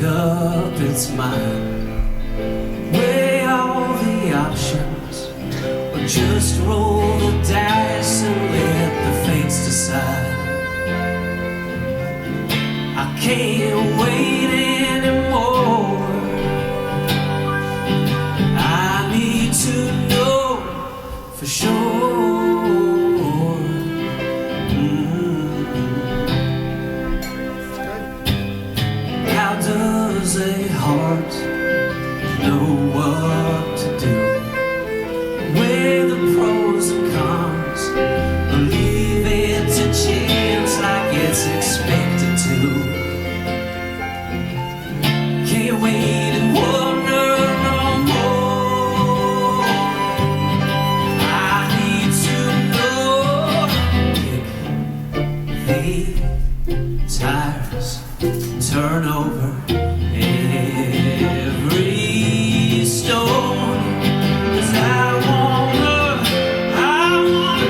up its mind. Weigh all the options, or just roll the dice and let the fates decide. I can't wait anymore. I need to know for sure. How does a heart know what to do? Weigh the pros and cons, or leave it to chance like it's expected to. Can't wait and wonder no more. I need to know. Kick the tires, turn over every stone, 'cause I wanna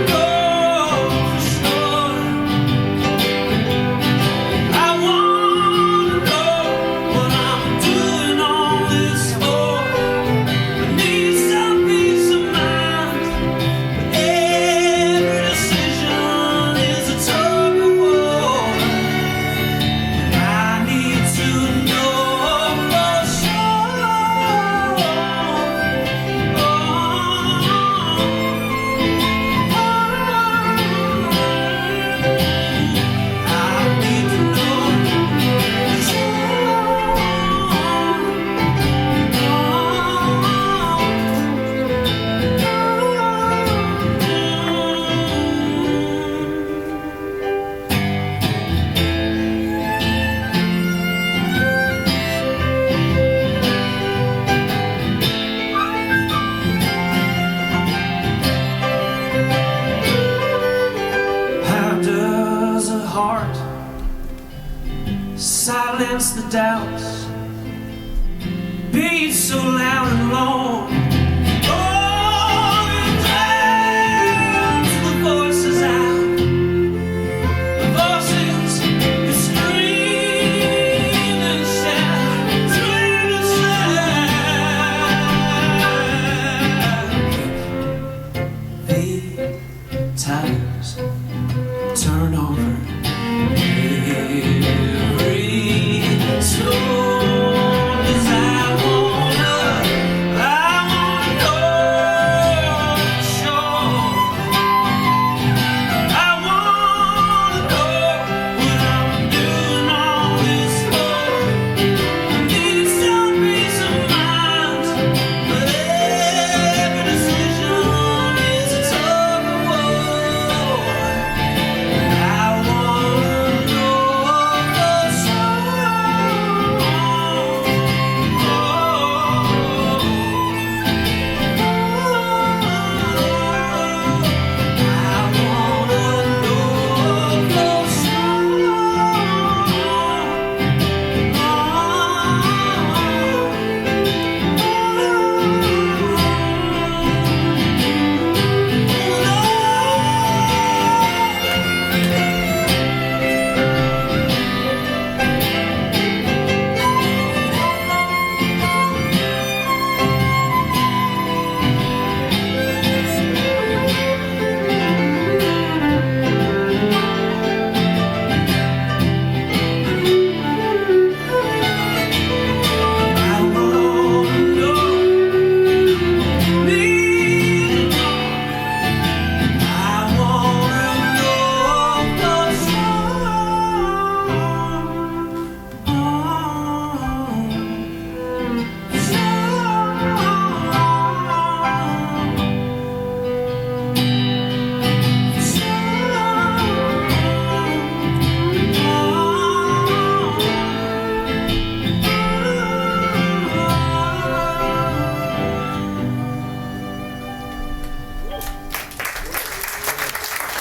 know for sure. I wanna know what I'm doing all this for. I need some peace of mind, but every decision is a tug of war. I need to know for sure. I need to know for How does a heart silence the doubts? Beat so loud and long. Oh, it drowns the voices out. The voices that scream and shout, scream and shout. The tires turn over every stone, 'cause I wanna know for sure. I wanna know what I'm doing all this for. I need some peace of mind, but every decision is a tug of war. I wanna know for sure.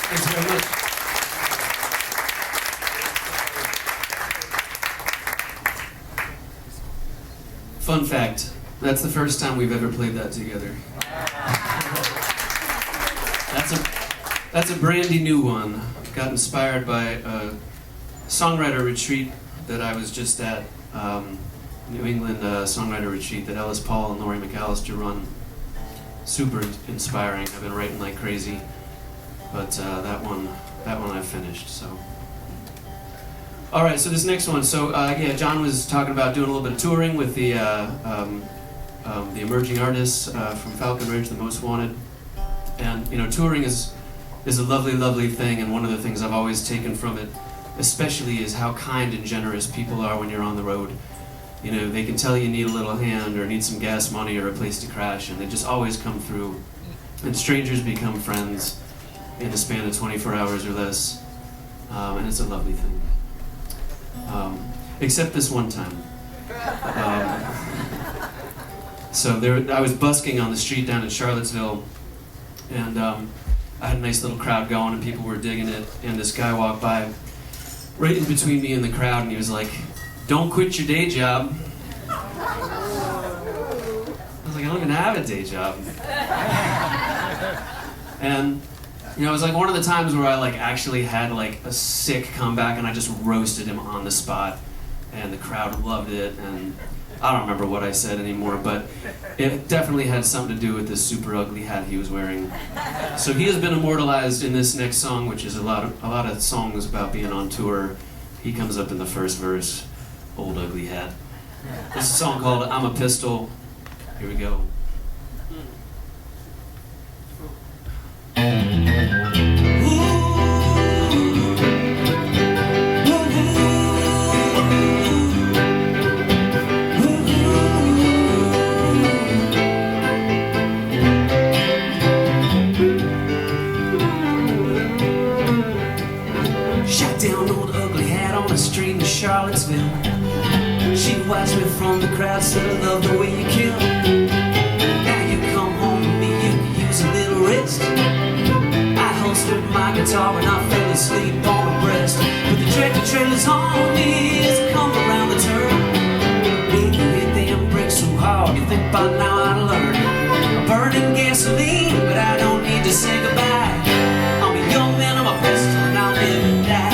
Thanks very much. Fun fact, that's the first time we've ever played that together. That's a brandy new one. Got inspired by a songwriter retreat that I was just at New England songwriter retreat that Ellis Paul and Laurie McAllister run. Super inspiring. I've been writing like crazy, but that one I've finished. So, all right. So this next one. So yeah, John was talking about doing a little bit of touring with the emerging artists from Falcon Ridge, the Most Wanted, and you know, touring is a lovely, lovely thing. And one of the things I've always taken from it, especially, is how kind and generous people are when you're on the road. You know, they can tell you need a little hand or need some gas money or a place to crash, and they just always come through. And strangers become friends in the span of 24 hours or less, and it's a lovely thing. Except this one time. So I was busking on the street down in Charlottesville, and I had a nice little crowd going, and people were digging it, and this guy walked by right in between me and the crowd, and he was like, "Don't quit your day job." I was like, "I don't even have a day job." And you know, it was like one of the times where I like actually had like a sick comeback, and I just roasted him on the spot, and the crowd loved it. And I don't remember what I said anymore, but it definitely had something to do with this super ugly hat he was wearing. So he has been immortalized in this next song, which is a lot of songs about being on tour. He comes up in the first verse. Old ugly hat. This is a song called "I'm a Pistol." Here we go. Shot down old ugly hat on the street in Charlottesville. She watched me from the crowd, said, "I love the way you kill." Now you come home with me, you can use a little rest. I holstered my guitar and I fell asleep on her breast. But the tractor trailer's on me as I come around the turn. Baby, hit them brakes so hard, you think by now I'd learn. I'm burning gasoline, but I don't need to say goodbye. I'm a young man, I'm a pistol, and I'll never die.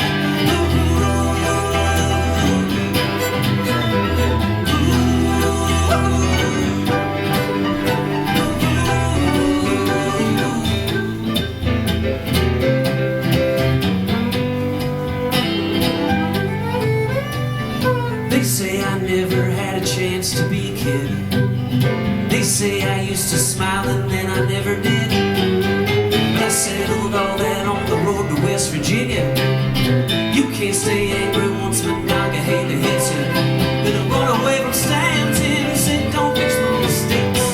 They say I never had a chance to be a kid. They say I used to smile and then I never did. But I settled all that on the road to West Virginia. You can't stay angry once Monongahela hits you. Gonna run away from Stanton, said don't fix no mistakes.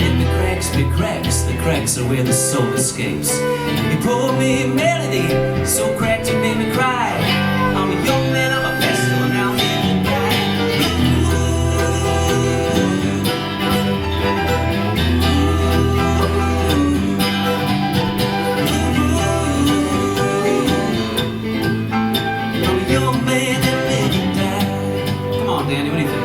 And the cracks be cracks, the cracks are where the soul escapes. You poured me a melody, so cracked it made me cry. I'm a young man, I'm a pistol, and I'll never Danny, what do you think?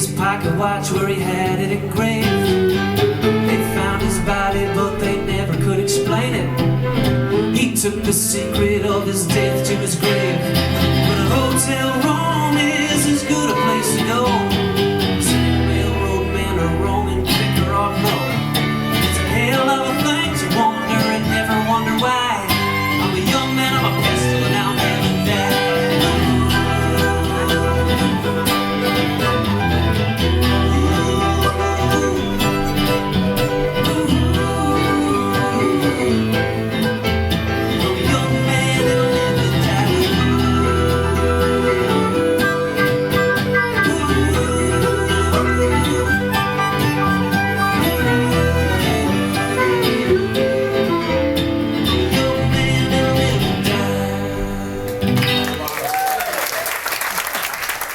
his pocket watch where he had it engraved. They found his body, but they never could explain it. He took the secret of his death to his grave. But a hotel room is as good a place to go as any railroad man or Roman kicker or no. It's a hell of a thing to wonder and never wonder why. I'm a young man, I'm a pistol, and I'll never die.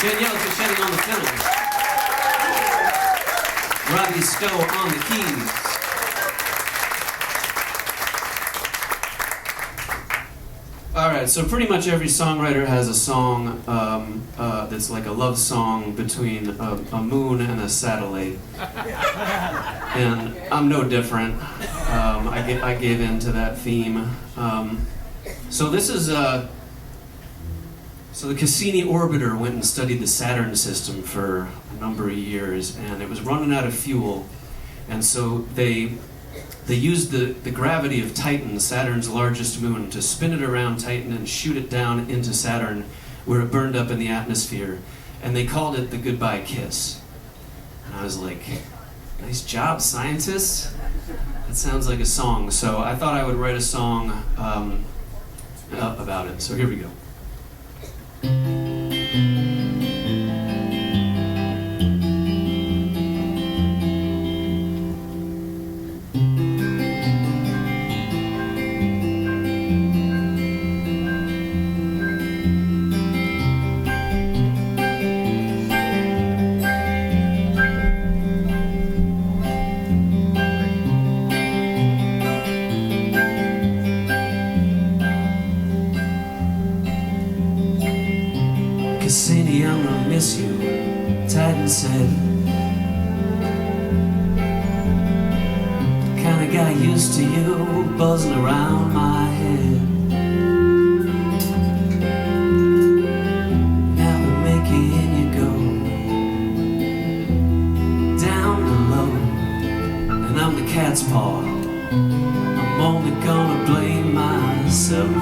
Daniella Fischetti on the fiddle. Robbie Stowe on the keys. Alright, so pretty much every songwriter has a song that's like a love song between a moon and a satellite. And I'm no different. I gave in to that theme. So this is So the Cassini orbiter went and studied the Saturn system for a number of years, and it was running out of fuel. And so they used the gravity of Titan, Saturn's largest moon, to spin it around Titan and shoot it down into Saturn, where it burned up in the atmosphere. And they called it the goodbye kiss. And I was like, nice job, scientists. That sounds like a song. So I thought I would write a song about it. So here we go. Cassini, I'm gonna miss you, Titan said. Kinda got used to you buzzing around my head. Now they're making you go down below, and I'm the cat's paw. I'm only gonna blame myself.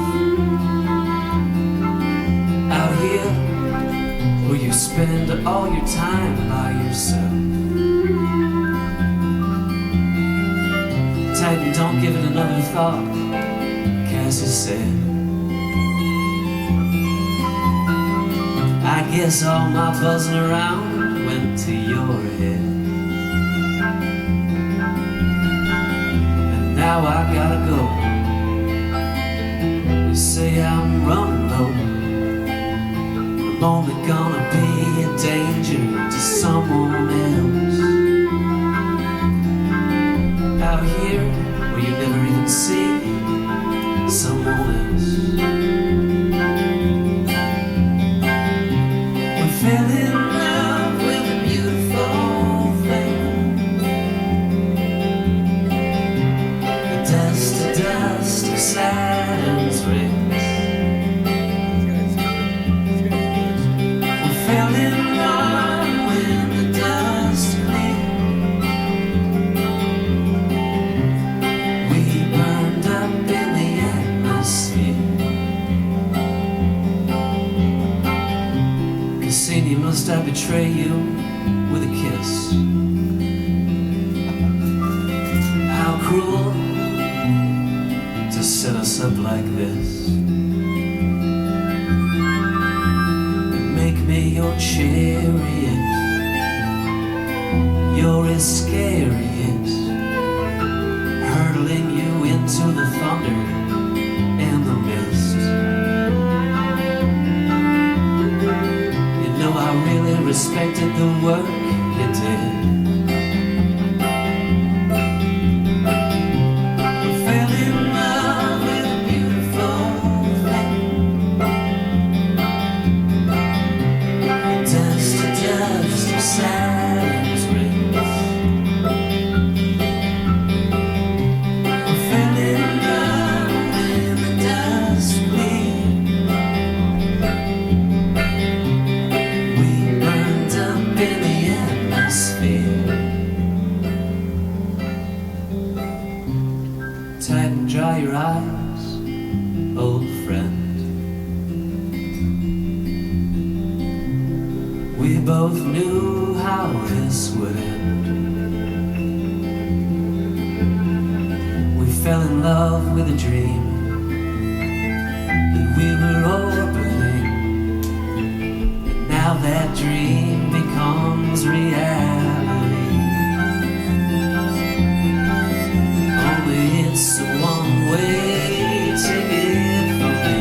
Out here where you spend all your time by yourself. Titan, don't give it another thought, Cassie said. I guess all my buzzing around went to your head. And now I gotta go. You say I'm running low. I'm only gonna be a danger to someone else. Out here where you never even see someone else. We fell in love with a beautiful thing. The dust to dust of Saturn's rings. Fell in love when the dust cleared. We burned up in the atmosphere. Cassini, must I betray you with a kiss? How cruel to set us up like this. Make me your chariot, your Iscariot, hurtling you into the thunder and the mist. You know I really respected the work you did. We fell in love with a beautiful thing. Dust to dust of Saturn. both knew how this would end. We fell in love with a dream that we were opening, and now that dream becomes reality. Only it's a one-way ticket for me.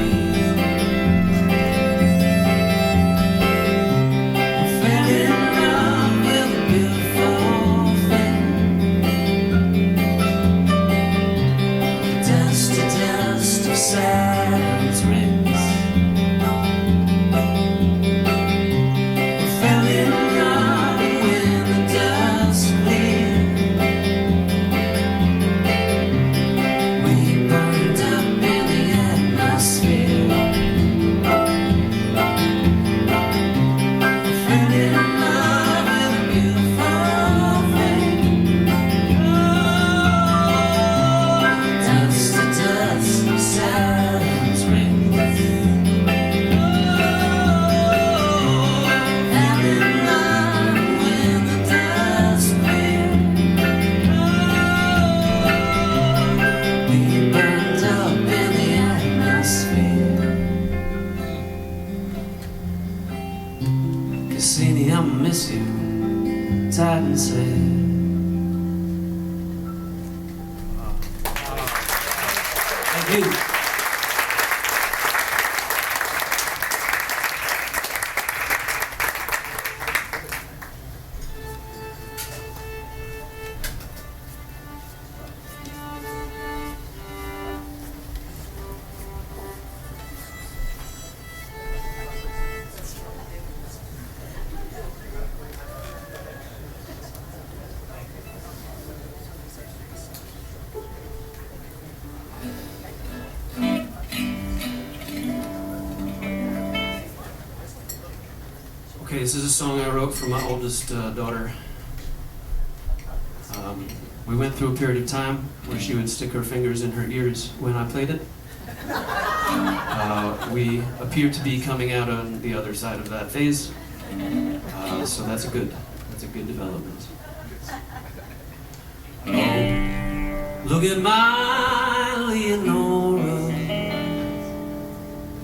Sadness rings. We fell in love when the dust cleared. We burned up in the atmosphere. We fell in love with a beautiful thing. Oh, dust to dust, silence rings. Fell in love when the dust cleared. We burned up in the atmosphere. Cassini, I'ma miss you, tight and sad. Thank you. Okay, this is a song I wrote for my oldest daughter. We went through a period of time where she would stick her fingers in her ears when I played it. We appear to be coming out on the other side of that phase, so that's a good development. Oh, look at my Leonora,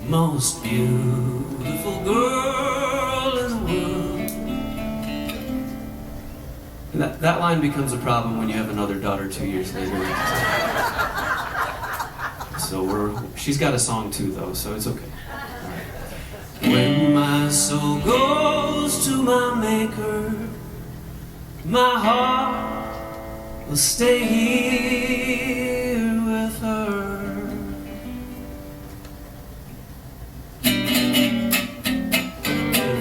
most beautiful girl in the world. That line becomes a problem when you have another daughter 2 years later. So she's got a song too though, so it's okay. When my soul goes to my maker, my heart will stay here with her.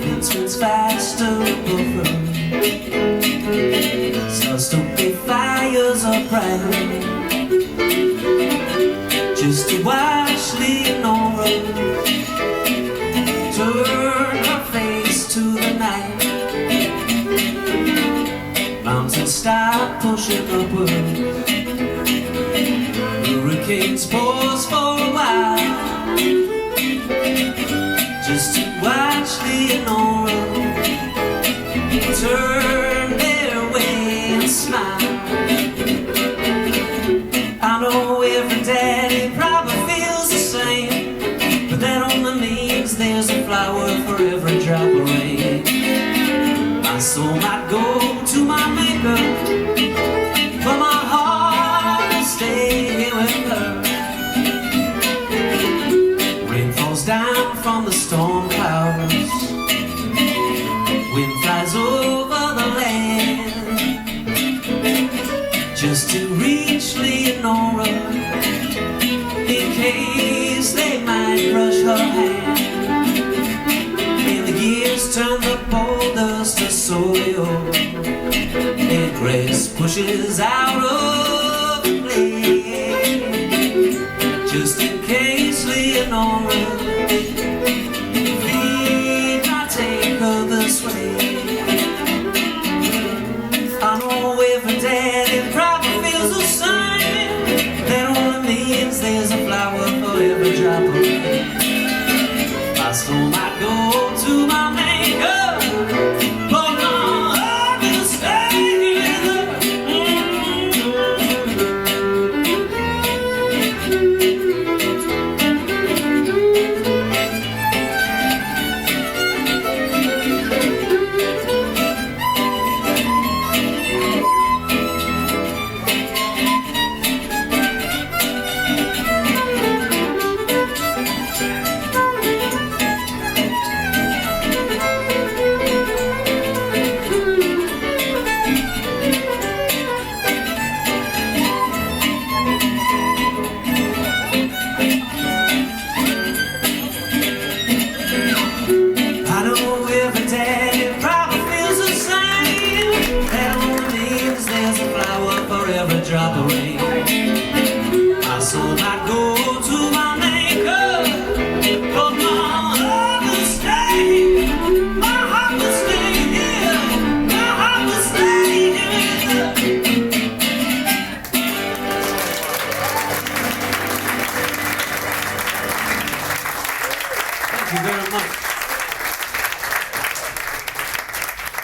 Vincent's fast above her, so stupid fires are bright, just to watch Leonora turn her face to the night. Mountains stop pushing upward, hurricanes pause for a while, just to watch Leonora turn their way and smile. I know every daddy probably feels the same, but that only means there's a flower for every drop of rain. My soul might go to my maker, but my heart will stay here with her. Rain falls down from the storm clouds, wind flies over the land, just to reach Leonora, in case they might brush her hand. And the gears turn the boulders to soil, and grace pushes out of the blade, just in case Leonora feet might take her this way. I know every daddy probably feels the same, that only means there's a flower for every drop of rain. My soul might go to my maker,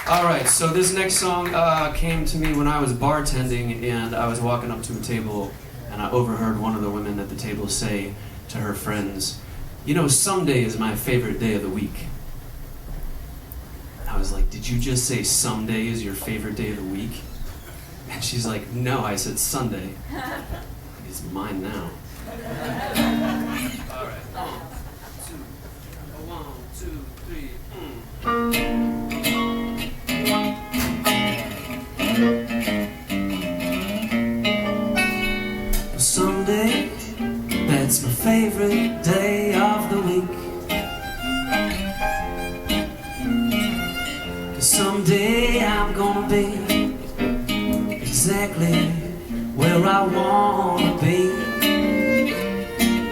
All right, so this next song came to me when I was bartending, and I was walking up to a table, and I overheard one of the women at the table say to her friends, "You know, Sunday is my favorite day of the week." And I was like, "Did you just say Sunday is your favorite day of the week?" And she's like, "No, I said Sunday." It's mine now. All right, 1, 2, 3. Sunday, that's my favorite day of the week. Someday I'm gonna be exactly where I wanna be.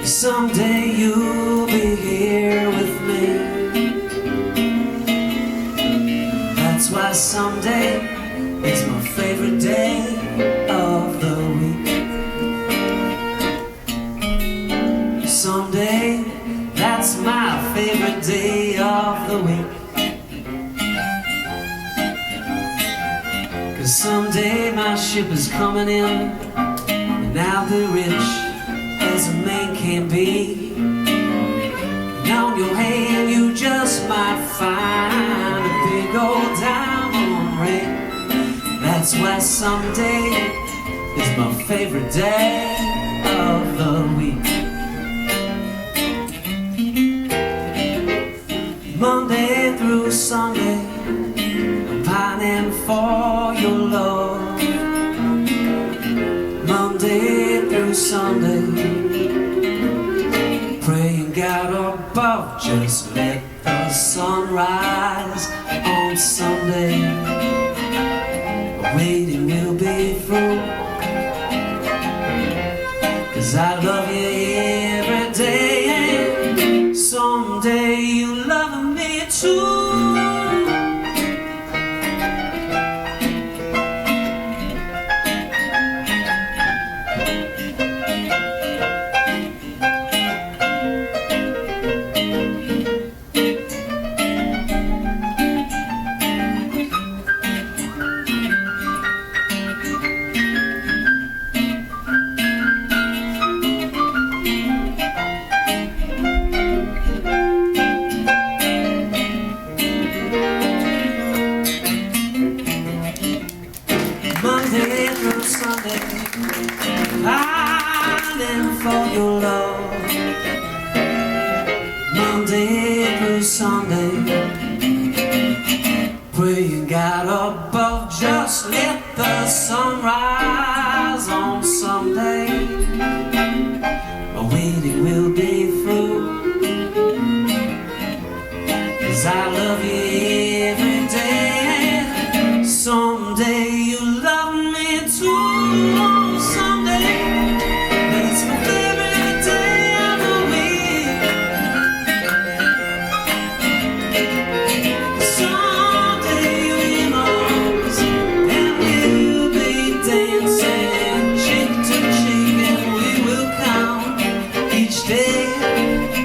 Someday you'll be here with me. That's why someday is my favorite day of the week. Someday, that's my favorite day of the week. 'Cause someday my ship is coming in, and I'll be rich as a man can be. And on your hand you just might find a big old diamond ring. That's why someday is my favorite day of the week. Monday through Sunday, I'm pining for your love. Monday through Sunday, praying God above, just let the sun rise on Sunday. Waiting will be through, 'cause I love you every day, and someday you love me too. Monday through Sunday, pining for your love. Monday through Sunday, praying God above, just let the sun rise on Sunday. My waiting will be through, 'cause I love you every day. Someday you love me too. Someday, that's my favorite day of the week. Someday you'll be in arms, and we'll be dancing cheek to cheek, and we will count each day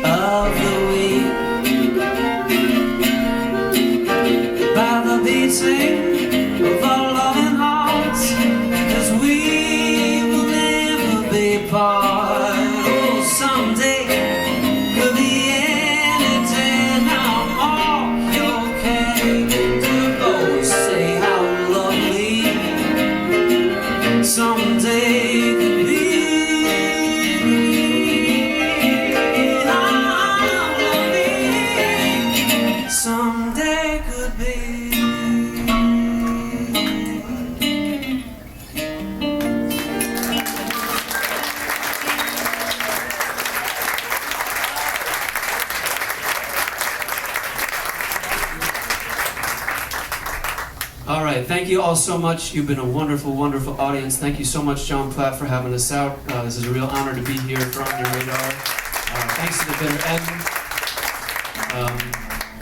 of the week by the beating of our loving hearts, 'cause we will never be apart. Oh, someday could be any day. Now all your cake to go say how lovely someday could be. How lovely someday could be. All right, thank you all so much. You've been a wonderful, wonderful audience. Thank you so much, John Platt, for having us out. This is a real honor to be here for On Your Radar. Thanks to the bitter end.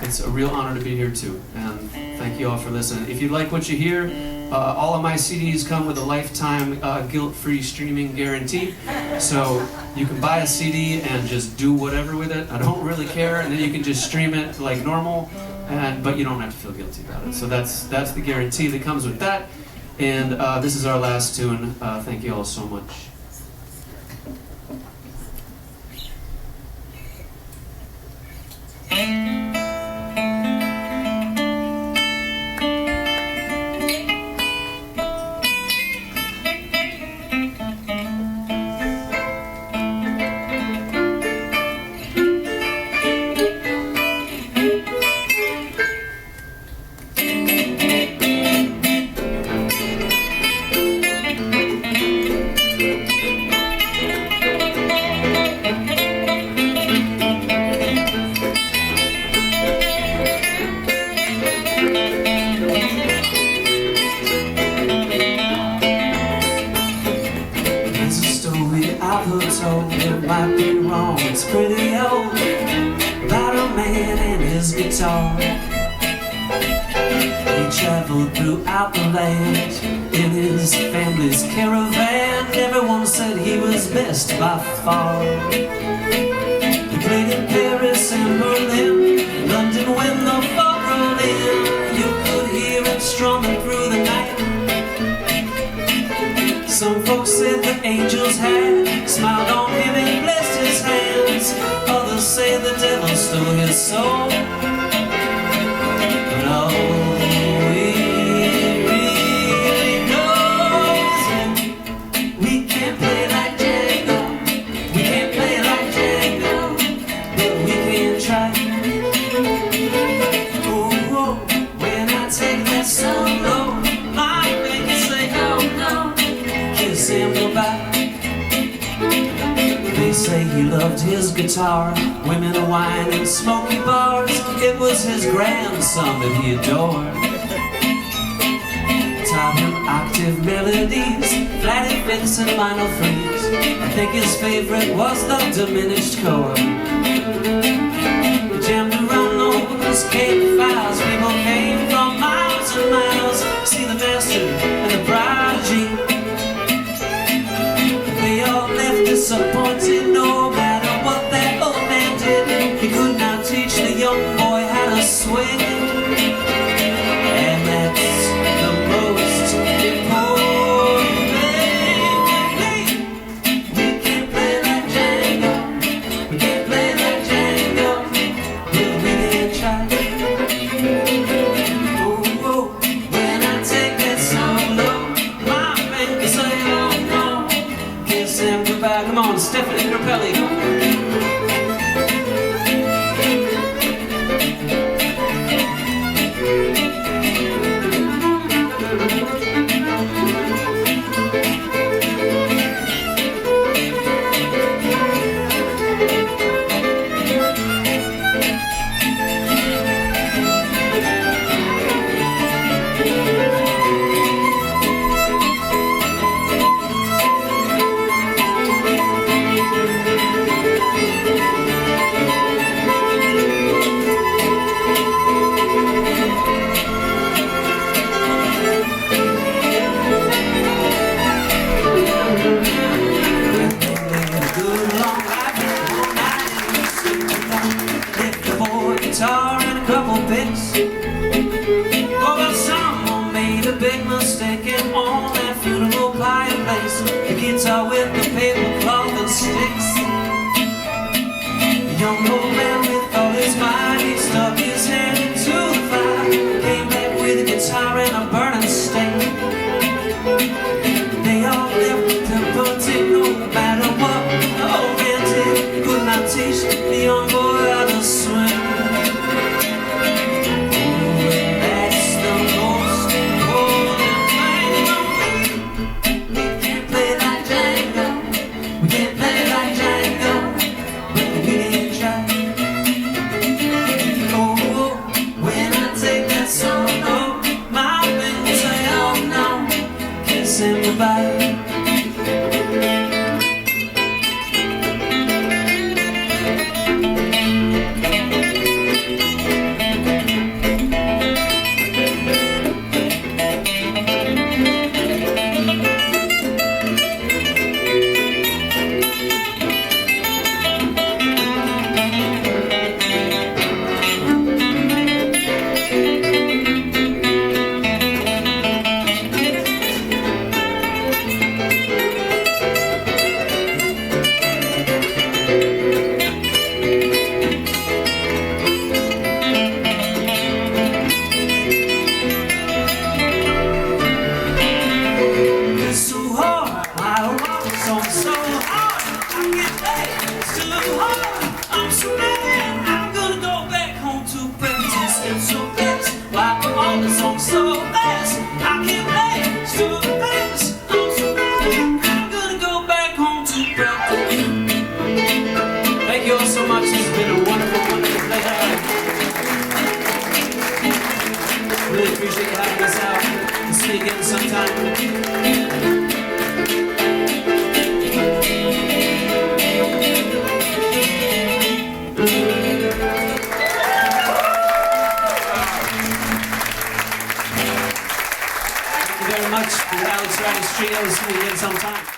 It's a real honor to be here too, and thank thank you all for listening. If you like what you hear, all of my CDs come with a lifetime guilt-free streaming guarantee. So you can buy a CD and just do whatever with it. I don't really care, and then you can just stream it like normal, but you don't have to feel guilty about it. So that's the guarantee that comes with that. And this is our last tune. Thank you all so much. It might be wrong, it's pretty old, about a man and his guitar. He traveled throughout the land in his family's caravan. Everyone said he was best by far. He played in Paris and Berlin, London when the fog rolled in. You could hear it strumming through the night. Some folks said the angels had smiled on him and blessed his hands. Others say the devil stole his soul. But all we really know is we can't play like Django. We can't play like Django, but we can try. Oh, when I take that solo, my fingers say, oh no. Him goodbye. They say he loved his guitar, women, wine, and smoky bars. It was his grandson that he adored. Taught him octave melodies, flat and fifths and minor threes. I think his favorite was the diminished chord. He jammed around those cave files. People came from miles and miles to see the master and the prodigy. They all left disappointed, no matter what that old man did. He could not teach the young boy how to swing. And that's the most important thing. We can't play like Django. We can't play like Django, but we can try. Oh, when I take that solo, my fingers say, oh no. Sam, goodbye. Come on, Stephanie Grappelli. Guitar and a couple picks. Oh, but someone made a big mistake and on that funeral pyre place, the guitar with the paper cloth and sticks. The young old man with all his might, he stuck his hand into the fire, came back with a guitar and a burning stake. They all left tempted, no matter what the old man did. Could not teach the young boy how to swing. very much. The Alex Radus Trio. See you again sometime.